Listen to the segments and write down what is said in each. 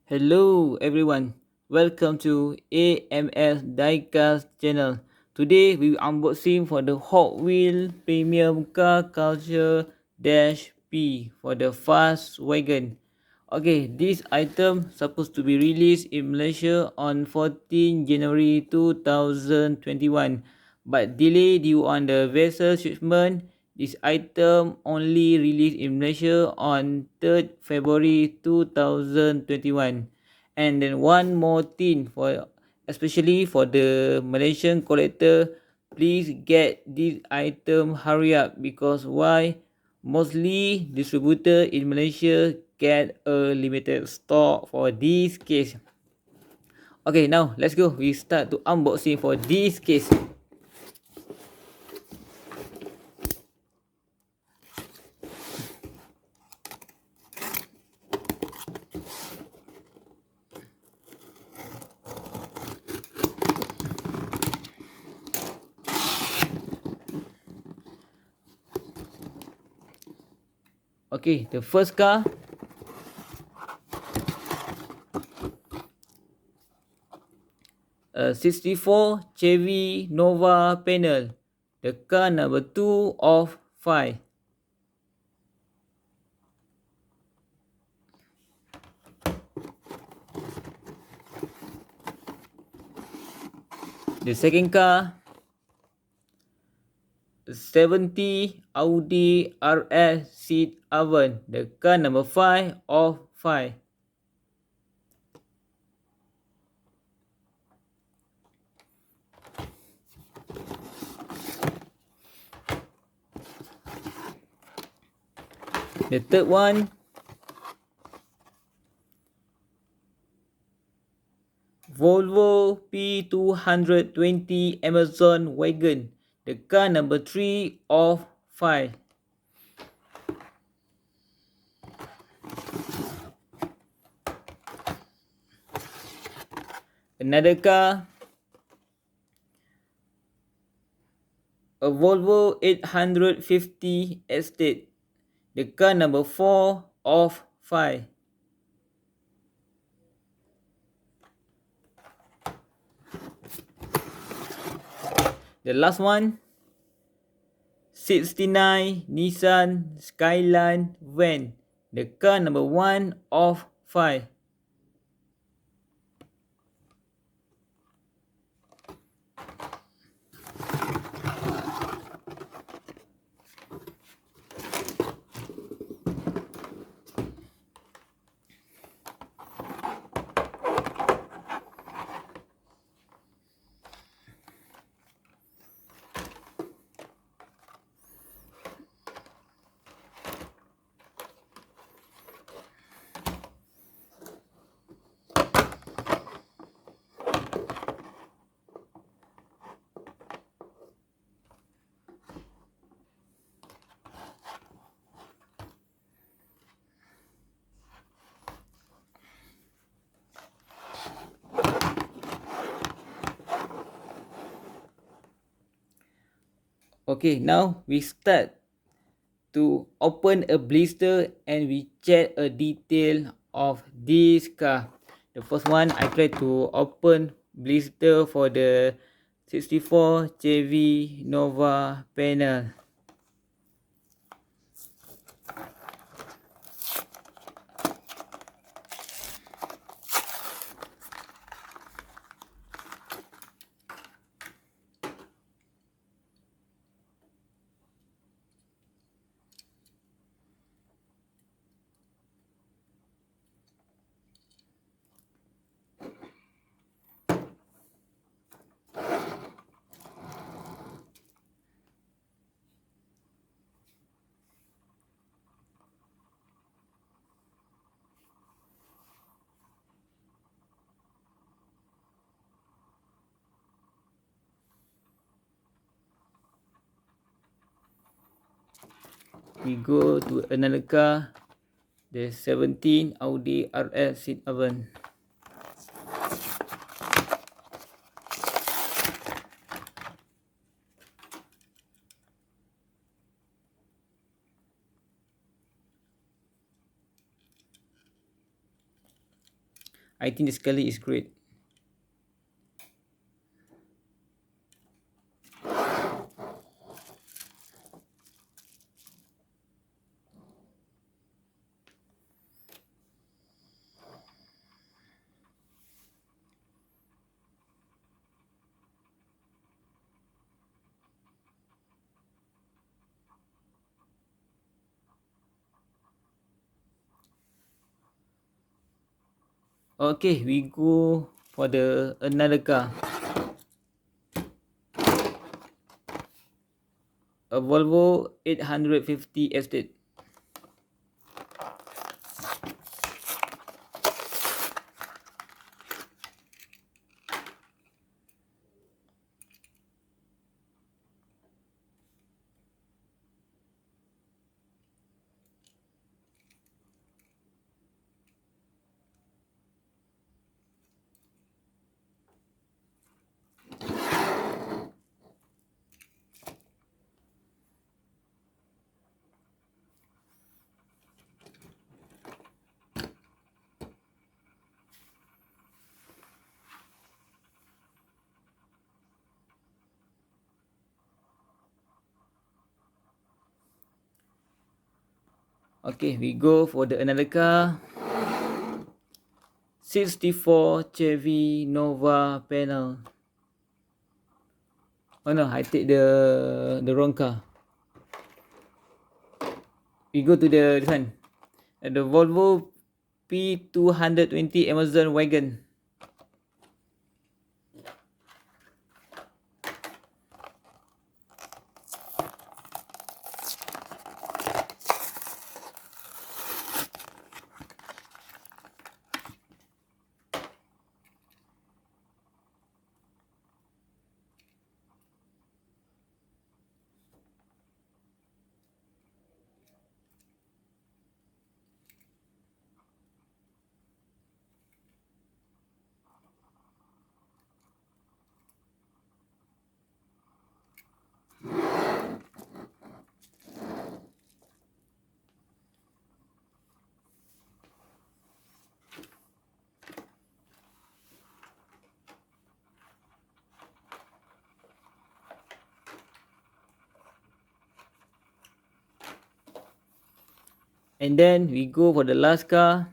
Hello everyone, welcome to AMS Diecast channel. Today we unboxing for the Hot Wheel Premium Car Culture Dash P for the Fast Wagon. Okay, this item supposed to be released in Malaysia on 14 January 2021, but delayed due on the vessel shipment. This item only released in Malaysia on 3rd February 2021. And then one more thing for especially for the Malaysian collector, please get this item hurry up because why? Mostly distributor in Malaysia get a limited stock for this case. Okay, now let's go. We start to unboxing for this case. Okay, the first car, a 64 Chevy Nova Panel. The car number 2 of 5. The second car, 70 Audi RS6 Avant. The car number 5 of 5. The third one, Volvo P220 Amazon Wagon. The car number 3 of 5. Another car, a Volvo 850 Estate. The car number 4 of 5. The last one, 69 Nissan Skyline van. The car number 1 of 5. Okay, now we start to open a blister and we check a detail of this car. The first one, I try to open blister for the 64 Chevy Nova Panel. We go to another car, the 17 Audi RS6 Avant. I think this color is great. Okay, we go for the another car. A Volvo 850 Estate. Okay, we go for the another car. 64 Chevy Nova Panel. Oh no, I take the wrong car. We go to this one. The Volvo P220 Amazon Wagon. And then we go for the last car.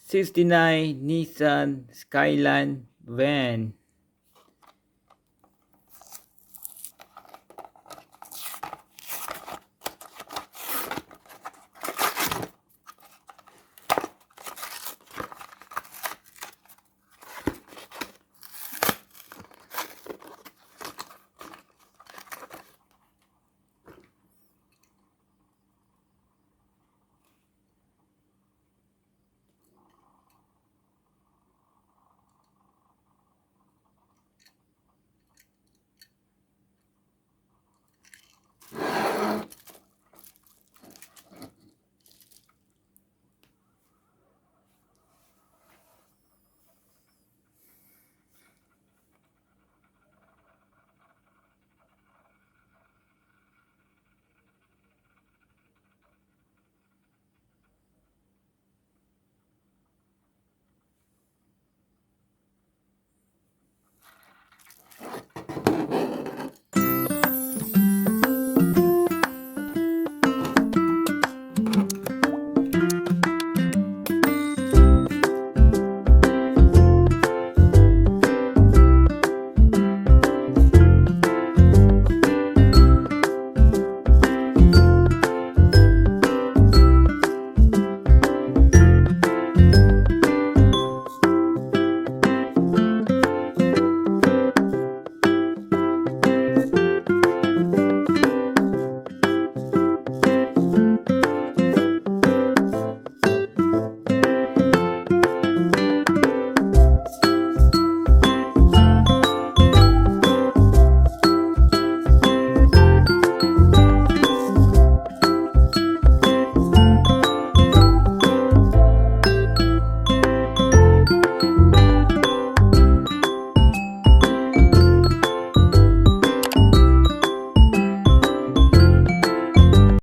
69 Nissan Skyline van.